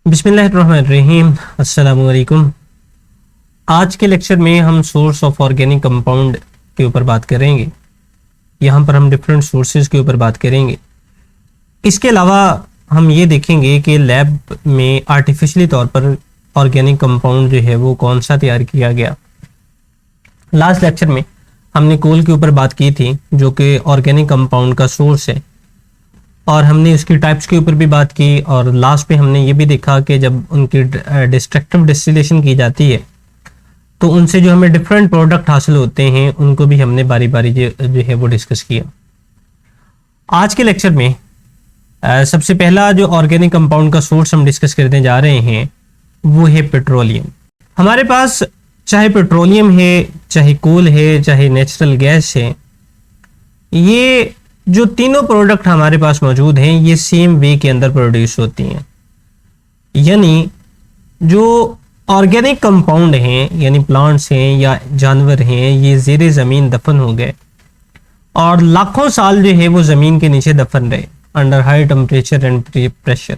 बिस्मिल्लाहिर्रहमानिर्रहीम। अस्सलामु अलैकुम। आज के लेक्चर में हम सोर्स ऑफ ऑर्गेनिक कंपाउंड के ऊपर बात करेंगे। यहाँ पर हम डिफरेंट सोर्सेज के ऊपर बात करेंगे। इसके अलावा हम ये देखेंगे कि लैब में आर्टिफिशियली तौर पर ऑर्गेनिक कंपाउंड जो है वो कौन सा तैयार किया गया। लास्ट लेक्चर में हमने कोल के ऊपर बात की थी जो कि ऑर्गेनिक कंपाउंड का सोर्स है, और हमने उसकी टाइप्स के ऊपर भी बात की, और लास्ट में हमने ये भी देखा कि जब उनकी डिस्ट्रक्टिव डिस्टिलेशन की जाती है तो उनसे जो हमें डिफरेंट प्रोडक्ट हासिल होते हैं उनको भी हमने बारी बारी जो है वो डिस्कस किया। आज के लेक्चर में सबसे पहला जो ऑर्गेनिक कंपाउंड का सोर्स हम डिस्कस करने जा रहे हैं वो है पेट्रोलियम। हमारे पास चाहे पेट्रोलियम है, चाहे कोल है, चाहे नेचुरल गैस है, ये जो तीनों प्रोडक्ट हमारे पास मौजूद हैं ये सेम वे के अंदर प्रोड्यूस होती हैं। यानी जो ऑर्गेनिक कंपाउंड हैं, यानी प्लांट्स हैं या जानवर हैं, ये ज़ेरे ज़मीन दफन हो गए और लाखों साल जो है वो ज़मीन के नीचे दफन रहे under high temperature and pressure.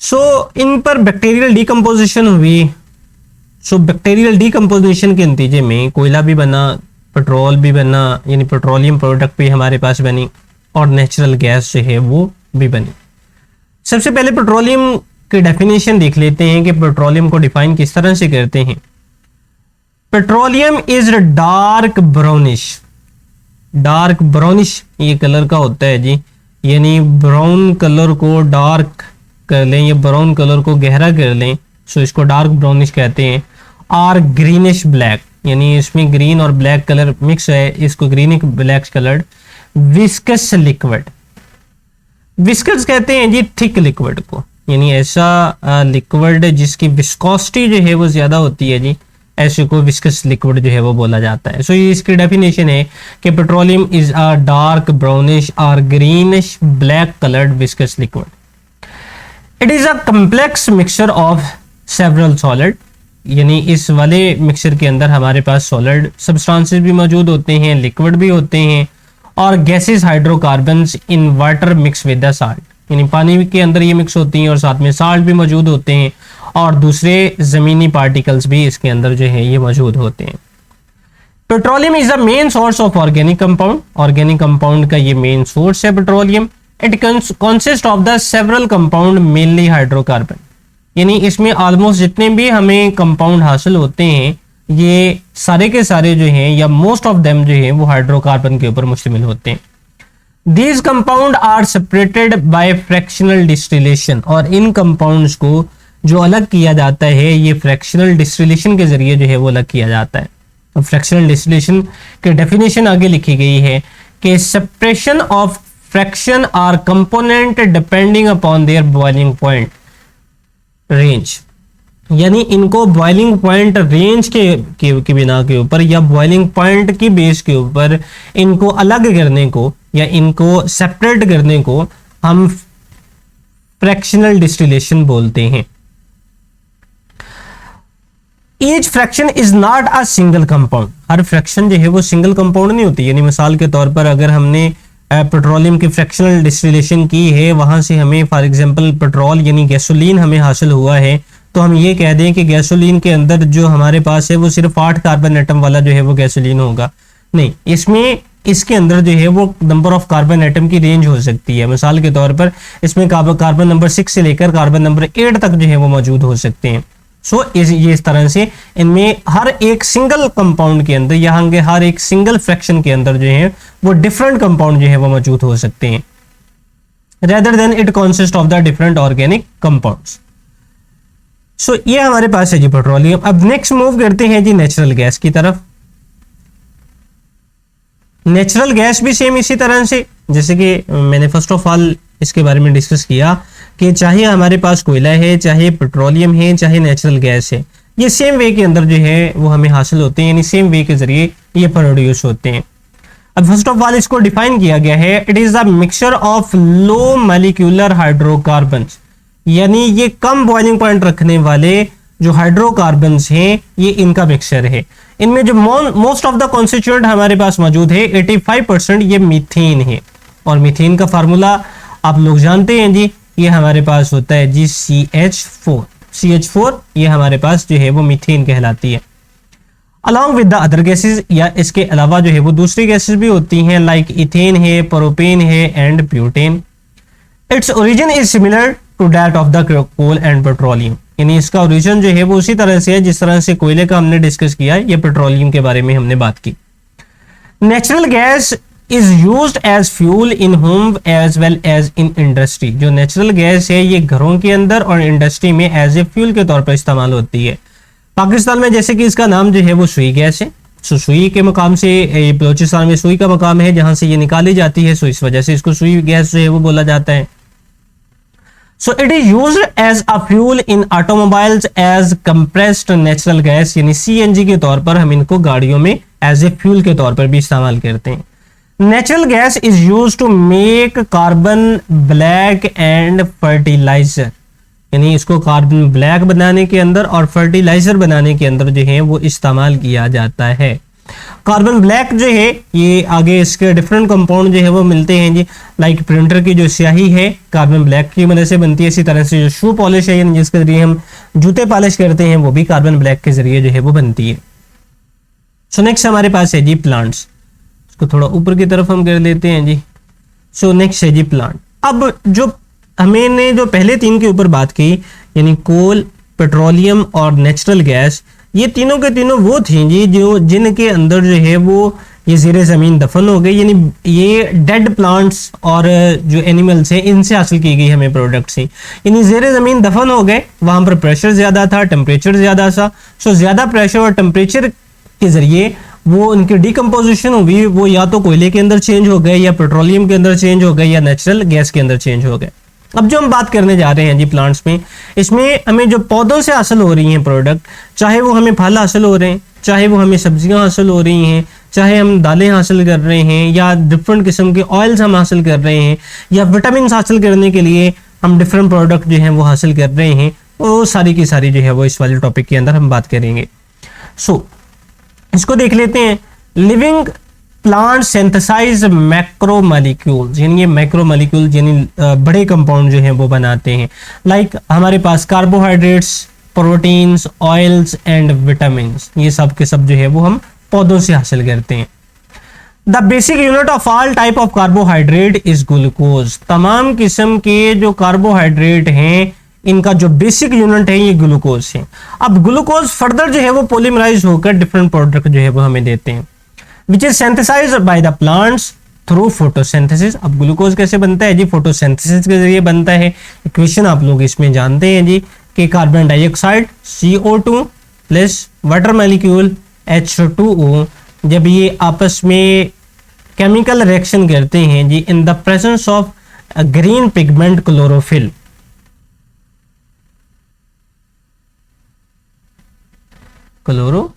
So इन पर बैक्टीरियल डिकम्पोजिशन हुई। सो बैक्टीरियल डिकम्पोजिशन के नतीजे में कोयला भी बना, पेट्रोल भी बना, यानी पेट्रोलियम प्रोडक्ट भी हमारे पास बनी, और नेचुरल गैस जो है वो भी बनी। सबसे पहले पेट्रोलियम की डेफिनेशन देख लेते हैं कि पेट्रोलियम को डिफाइन किस तरह से करते हैं। Petroleum is dark brownish. Dark brownish ये कलर का होता है जी, यानी ब्राउन कलर को डार्क कर लें या ब्राउन कलर को गहरा कर लें, सो इसको डार्क ब्राउनिश कहते हैं। आर ग्रीनिश ब्लैक, यानी इसमें ग्रीन और ब्लैक कलर मिक्स है, इसको greenish black coloured. Viscous liquid, viscous कहते हैं जी थिक लिक्विड को, यानी ऐसा लिक्विड जिसकी विस्कोसिटी जो है वो ज्यादा होती है जी, ऐसे को विस्कस लिक्विड जो है वो बोला जाता है। सो ये इसकी डेफिनेशन है कि petroleum is a dark brownish और greenish black coloured viscous liquid. It is a complex mixture of several solid, यानी इस वाले मिक्सचर के अंदर हमारे पास सॉलिड सब्सटेंसेस भी मौजूद होते हैं, लिक्विड भी होते हैं, और gases hydrocarbons in water mix with the salt, यानी पानी के अंदर ये मिक्स होती हैं और साथ में साल्ट भी मौजूद होते हैं, और दूसरे ज़मीनी पार्टिकल्स भी इसके अंदर जो है ये मौजूद होते हैं। Petroleum is the main source of organic compound. Organic compound का ये मेन सोर्स है petroleum. It consist of the several compound mainly hydrocarbon, यानी इसमें ऑलमोस्ट जितने भी हमें कंपाउंड हासिल होते हैं ये सारे के सारे जो हैं या मोस्ट ऑफ देम जो है वो हाइड्रोकार्बन के ऊपर मुश्तमिल होते हैं। These compound are separated by fractional distillation, और इन कंपाउंड्स को जो अलग किया जाता है ये फ्रैक्शनल डिस्टिलेशन के जरिए जो है वो अलग किया जाता है। तो फ्रैक्शनल डिस्टिलेशन की डेफिनेशन आगे लिखी गई है कि separation of fraction R component depending upon their boiling point range, यानी इनको बॉइलिंग पॉइंट रेंज के बिना के ऊपर या बॉइलिंग पॉइंट की बेस के ऊपर इनको अलग करने को या इनको सेपरेट करने को हम फ्रैक्शनल डिस्टिलेशन बोलते हैं। Each fraction is not a single compound. Her fraction जो है वो सिंगल कंपाउंड नहीं होती, यानी मिसाल के तौर पर अगर हमने पेट्रोलियम की फ्रैक्शनल डिस्टिलेशन की है, वहां से हमें फॉर एग्जांपल पेट्रोल यानी गैसोलीन हमें हासिल हुआ है, तो हम ये कह दें कि गैसोलीन के अंदर जो हमारे पास है वो सिर्फ 8 कार्बन एटम वाला जो है वो गैसोलीन होगा। नहीं, इसमें इसके अंदर जो है वो नंबर ऑफ कार्बन एटम की रेंज हो सकती है। मिसाल के तौर पर इसमें कार्बन नंबर 6 से लेकर कार्बन नंबर 8 तक जो है वो मौजूद हो सकते हैं। सो ये इस तरह से इनमें हर एक सिंगल कंपाउंड के अंदर यहाँ के हर एक सिंगल फ्रैक्शन के अंदर जो है वो डिफरेंट कंपाउंड जो है वो मौजूद हो सकते हैं, rather than it consist of the different organic compounds. So ये हमारे पास है जी पेट्रोलियम। अब नेक्स्ट मूव करते हैं जी नेचुरल गैस की तरफ। नेचुरल गैस भी सेम इसी तरह से, जैसे कि मैंने फर्स्ट ऑफ ऑल इसके बारे में डिस्कस किया कि चाहे हमारे पास कोयला है, चाहे पेट्रोलियम है, चाहे नेचुरल गैस है, ये सेम वे के अंदर जो है वो हमें हासिल होते हैं, यानी सेम वे के जरिए ये प्रोड्यूस होते हैं। अब फर्स्ट ऑफ ऑल इसको डिफाइन किया गया है, it is a mixture of low molecular hydrocarbons, यानी ये कम बॉइलिंग पॉइंट रखने वाले जो हाइड्रोकार्बन्स हैं ये इनका मिक्सचर है। इनमें जो मोस्ट ऑफ द कॉन्स्टिट्यूएंट हमारे पास मौजूद है 85% ये मीथेन है, और मीथेन का फार्मूला आप लोग जानते हैं जी ये हमारे पास होता है जी CH4। CH4 ये हमारे पास जो है वो मीथेन कहलाती है। Along with the other gases, या इसके अलावा जो है वो दूसरी गैसेज भी होती हैं, लाइक इथेन है, प्रोपेन है and butane. Its origin is similar to that of the coal and petroleum, यानी इसका ओरिजिन जो है वो उसी तरह से है जिस तरह से कोयले का हमने डिस्कस किया है, या पेट्रोलियम के बारे में हमने बात की। Natural gas is used as fuel in home as well as in industry. जो नेचुरल गैस है ये घरों के अंदर और इंडस्ट्री में एज ए फ्यूल के तौर पर इस्तेमाल होती है। पाकिस्तान में जैसे कि इसका नाम जो है वो सुई गैस है, सो सुई के मकाम से, बलूचिस्तान में सुई का मकाम है जहां से ये निकाली जाती है, सो इस वजह से इसको सुई गैस जो है वो बोला जाता है। So it is used as a fuel in automobiles as compressed natural gas, यानी CNG के तौर पर हम इनको गाड़ियों में एज ए फ्यूल के तौर पर भी इस्तेमाल करते हैं। Natural gas is used to make carbon black and fertiliser, यानी इसको कार्बन ब्लैक बनाने के अंदर और फर्टिलाइजर बनाने के अंदर जो है वो इस्तेमाल किया जाता है। कार्बन ब्लैक जो है ये आगे इसके डिफरेंट कंपाउंड जो है वो मिलते हैं जी, लाइक प्रिंटर की जो स्याही है कार्बन ब्लैक की मदद से बनती है। इसी तरह से जो शू पॉलिश है, यानी जिसके जरिए हम जूते पॉलिश करते हैं, वो भी कार्बन ब्लैक के जरिए जो है वो बनती है। सो नेक्स्ट हमारे पास है जी प्लांट्स, इसको थोड़ा ऊपर की तरफ हम कर लेते हैं जी। सो नेक्स्ट है जी प्लांट। अब जो हमने जो पहले तीन के ऊपर बात की, यानी कोल, पेट्रोलियम और नेचुरल गैस, ये तीनों के तीनों वो थी जी जो जिनके अंदर जो है वो ये ज़ेरे ज़मीन दफन हो गई, यानी ये डेड प्लांट्स और जो एनिमल्स हैं इनसे हासिल की गई हमें प्रोडक्ट्स हैं। यानी ज़ेरे ज़मीन दफन हो गए, वहाँ पर प्रेशर ज़्यादा था, टेम्परेचर ज़्यादा था, सो ज़्यादा प्रेशर और टेम्परेचर के ज़रिए वो उनकी डिकम्पोजिशन हुई, वो या तो कोयले के अंदर चेंज हो गए, या पेट्रोलियम के अंदर चेंज हो गए, या नेचुरल गैस के अंदर चेंज हो गए। अब जो हम बात करने जा रहे हैं जी प्लांट्स में, इसमें हमें जो पौधों से हासिल हो रही हैं प्रोडक्ट, चाहे वो हमें फल हासिल हो रहे हैं, चाहे वो हमें सब्जियां हासिल हो रही हैं, चाहे हम दालें हासिल कर रहे हैं, या डिफरेंट किस्म के ऑयल्स हम हासिल कर रहे हैं, या विटामिन हासिल करने के लिए हम डिफरेंट प्रोडक्ट जो हैं वो हासिल कर रहे हैं, वो सारी की सारी जो है वो इस वाले टॉपिक के अंदर हम बात करेंगे। सो इसको देख लेते हैं। Living plant synthesise macro molecules, यानी ये मैक्रो मॉलिक्यूल यानी बड़े कंपाउंड जो हैं वो बनाते हैं, लाइक हमारे पास carbohydrates, proteins, oils and vitamins, ये सब के सब जो है वो हम पौधों से हासिल करते हैं। The basic unit of all type of carbohydrate is glucose. तमाम किस्म के जो कार्बोहाइड्रेट हैं इनका जो बेसिक यूनिट है ये ग्लूकोज है। अब ग्लूकोज फर्दर जो है वो पॉलीमराइज होकर डिफरेंट प्रोडक्ट जो है वो हमें देते हैं, which is synthesised by the plants through photosynthesis. अब ग्लूकोज कैसे बनता है जी? फोटोसिंथेसिस के जरिए बनता है। इक्वेशन आप लोग इसमें जानते हैं जी कि carbon dioxide CO2 plus water molecule H2O, जब ये आपस में केमिकल रिएक्शन करते हैं जी in the presence of green pigment chlorophyll, chlorophyll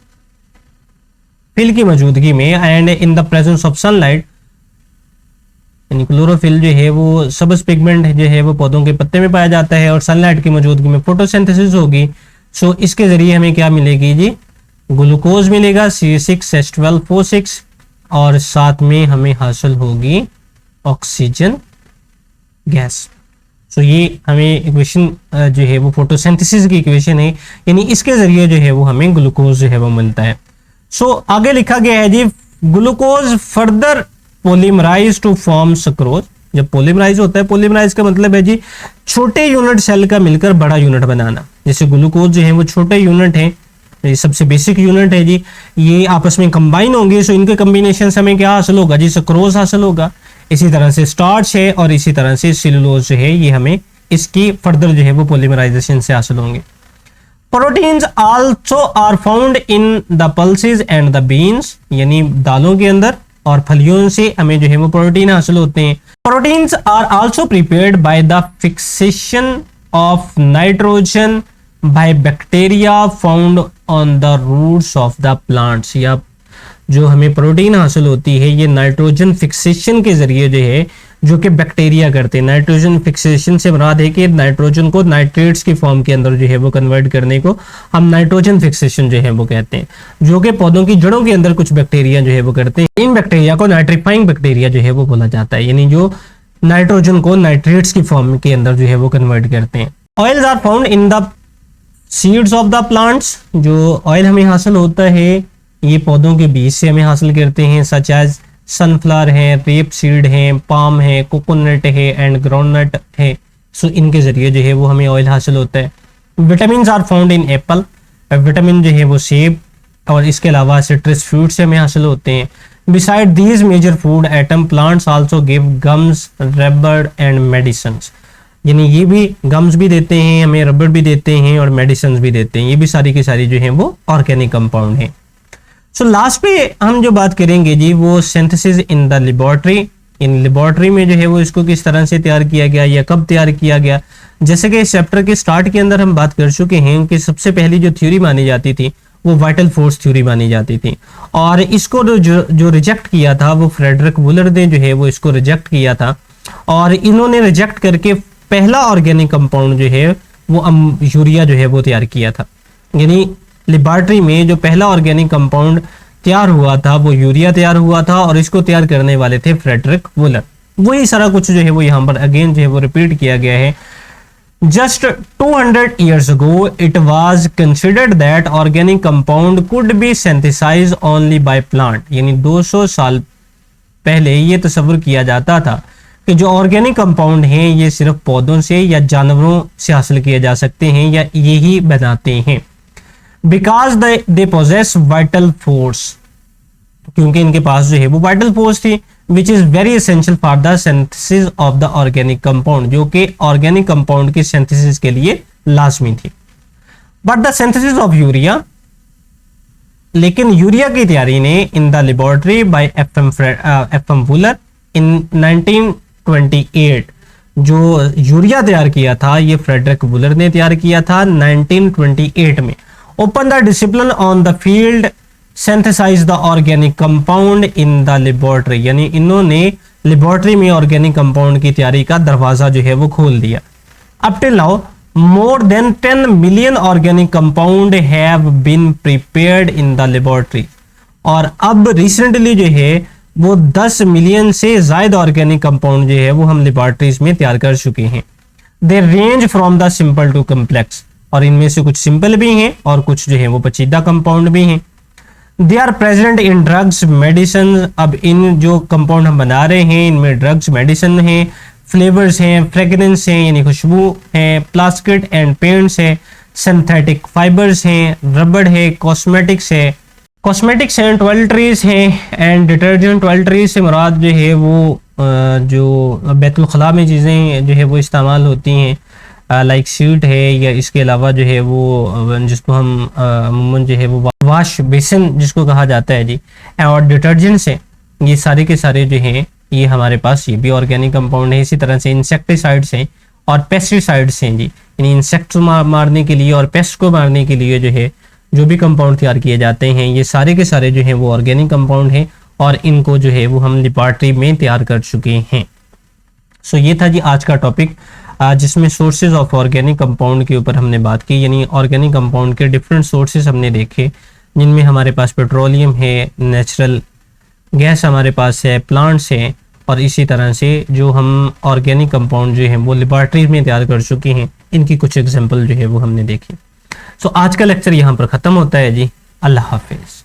की मौजूदगी में and in the presence of sunlight, यानी क्लोरोफिल जो है वो सब्ज पिगमेंट जो है वो पौधों के पत्ते में पाया जाता है, और सनलाइट की मौजूदगी में फोटोसिंथेसिस होगी। सो इसके जरिए हमें क्या मिलेगी जी? ग्लूकोज मिलेगा C6H12O6, और साथ में हमें हासिल होगी ऑक्सीजन गैस। सो ये हमें इक्वेशन जो है वो फोटोसिंथेसिस की इक्वेशन है, यानी इसके जरिए जो है वो हमें ग्लूकोज जो है वो मिलता है। सो आगे लिखा गया है जी glucose further polymerize to form sucrose. जब पॉलीमराइज होता है, पॉलीमराइज का मतलब है जी छोटे यूनिट सेल का मिलकर बड़ा यूनिट बनाना। जैसे ग्लूकोज जो है वो छोटे यूनिट है, ये सबसे बेसिक यूनिट है जी, ये आपस में कंबाइन होंगे, सो इनके कम्बिनेशन से हमें क्या हासिल होगा जी? सुक्रोज हासिल होगा। इसी तरह से स्टार्च है, और इसी तरह से सेलुलोज जो है ये हमें इसकी फर्दर जो है वो पॉलीमराइजेशन से हासिल होंगे। Proteins also are found in the pulses and the beans, यानी दालों के अंदर और फलियों से हमें जो है वो प्रोटीन हासिल होते हैं। Proteins are also prepared by the fixation of nitrogen by bacteria found on the roots of the plants. या जो हमें प्रोटीन हासिल होती है ये नाइट्रोजन फिक्सेशन के जरिए जो है, जो कि बैक्टीरिया करते हैं। नाइट्रोजन फिक्सेशन से मुराद है कि नाइट्रोजन को नाइट्रेट्स की फॉर्म के अंदर जो है वो कन्वर्ट करने को हम नाइट्रोजन फिक्सेशन जो है वो कहते हैं, जो कि पौधों की जड़ों के अंदर कुछ बैक्टीरिया जो है वो करते हैं। इन बैक्टीरिया को नाइट्रीफाइंग बैक्टीरिया जो है वो बोला जाता है, यानी जो नाइट्रोजन को नाइट्रेट्स की फॉर्म के अंदर जो है वो कन्वर्ट करते हैं। Oils are found in the seeds of the plants, जो ऑयल हमें हासिल होता है ये पौधों के बीज से हमें हासिल करते हैं, सच एज सनफ्लावर है, रेप सीड है, पाम है, कोकोनट है एंड ग्राउंडनट है। सो इनके जरिए जो है वो हमें ऑयल हासिल होता है। Vitamin are found in apple, vitamin जो है वो सेब और इसके अलावा सिट्रस फ्रूट से हमें हासिल होते हैं। Beside these major food item plants also give gums, rubber and medicines, यानी ये भी गम्स भी देते हैं हमें, रबर भी देते हैं और मेडिसिन भी देते हैं। ये भी सारी की सारी जो है वो ऑर्गेनिक कंपाउंड है। सो लास्ट पे हम जो बात करेंगे जी वो synthesis in the laboratory. In laboratory में जो है वो इसको किस तरह से तैयार किया गया या कब तैयार किया गया। जैसे कि इस चैप्टर के स्टार्ट के अंदर हम बात कर चुके हैं कि सबसे पहली जो थ्योरी मानी जाती थी वो वाइटल फोर्स थ्योरी मानी जाती थी, और इसको जो रिजेक्ट किया था वो फ्रेडरिक वुलर ने जो है वो इसको रिजेक्ट किया था, और इन्होंने रिजेक्ट करके पहला ऑर्गेनिक कंपाउंड जो है वो यूरिया जो है वो तैयार किया था। यानी लेबोरेटरी में जो पहला ऑर्गेनिक कंपाउंड तैयार हुआ था वो यूरिया तैयार हुआ था, और इसको तैयार करने वाले थे फ्रेडरिक वुलर। वही सारा कुछ जो है वो यहाँ पर अगेन जो है वो रिपीट किया गया है। Just 200 years ago it was considered that organic compound could be synthesized only by plant, यानी 200 साल पहले ये तस्वर किया जाता था कि जो ऑर्गेनिक कंपाउंड हैं ये सिर्फ पौधों से या जानवरों से हासिल किए जा सकते हैं या यही बनाते हैं। Because they possess vital force, क्योंकि इनके पास जो है वो वाइटल फोर्स थी, which is very essential for the synthesis of the organic compound, जो कि ऑर्गेनिक कंपाउंड की सिंथेसिस के लिए लाजमी थी। But the synthesis of urea, लेकिन यूरिया की तैयारी ने in the laboratory by F M. Wohler इन 1928, जो यूरिया तैयार किया था ये फ्रेडरिक वुलर ने तैयार किया था 1928 में। Open the discipline on the field, synthesise the organic compound in the laboratory, यानी इन्होंने लेबोरेटरी में ऑर्गेनिक कंपाउंड की तैयारी का दरवाजा जो है वो खोल दिया। Up till now more than 10 million organic compound have been prepared in the laboratory, और अब रिसेंटली जो है वो 10 मिलियन से ज्यादा ऑर्गेनिक कंपाउंड जो है वो हम लेबोरेटरीज में तैयार कर चुके हैं। They range from the simple to complex, और इनमें से कुछ सिंपल भी हैं और कुछ जो है वो पेचीदा कंपाउंड भी हैं। They are present in drugs, medicine, अब इन जो कंपाउंड हम बना रहे हैं इनमें ड्रग्स, मेडिसिन हैं, फ्लेवर्स हैं, फ्रेग्रेंस हैं यानी खुशबू है, प्लास्टिक एंड पेंट्स है, सिंथेटिक फाइबर्स हैं, रबड़ है, कॉस्मेटिक्स है, कॉस्मेटिक्स हैं, टॉयलेटरीज हैं एंड डिटर्जेंट। टॉयलेटरीज से मुराद जो है वो जो बैतुल खला में चीज़ें जो है वो इस्तेमाल होती हैं, लाइक शीट है, या इसके अलावा जो है वो जिसको हम अमूमन जो है वो वाश बेसिन जिसको कहा जाता है जी, और डिटर्जेंट्स हैं, ये सारे के सारे जो हैं ये हमारे पास ये भी ऑर्गेनिक कंपाउंड है। इसी तरह से इंसेक्टिसाइड्स हैं और पेस्टिसाइड्स हैं जी, यानी इंसेक्ट्स मारने के लिए और पेस्ट को मारने के लिए जो है जो भी कंपाउंड तैयार किए जाते हैं ये सारे के सारे जो हैं वो ऑर्गेनिक कंपाउंड हैं, और इनको जो है वो हम लेबोरेटरी में तैयार कर चुके हैं। सो ये था जी आज का टॉपिक, जिसमें सोर्सेज ऑफ ऑर्गेनिक कंपाउंड के ऊपर हमने बात की, यानी ऑर्गेनिक कंपाउंड के डिफरेंट सोर्सेज हमने देखे, जिनमें हमारे पास पेट्रोलियम है, नेचुरल गैस हमारे पास है, प्लांट्स हैं, और इसी तरह से जो हम ऑर्गेनिक कंपाउंड जो हैं वो लेबोरेटरी में तैयार कर चुके हैं, इनकी कुछ एग्जाम्पल जो है वो हमने देखी। सो आज का लेक्चर यहाँ पर ख़त्म होता है जी। अल्लाह हाफिज़।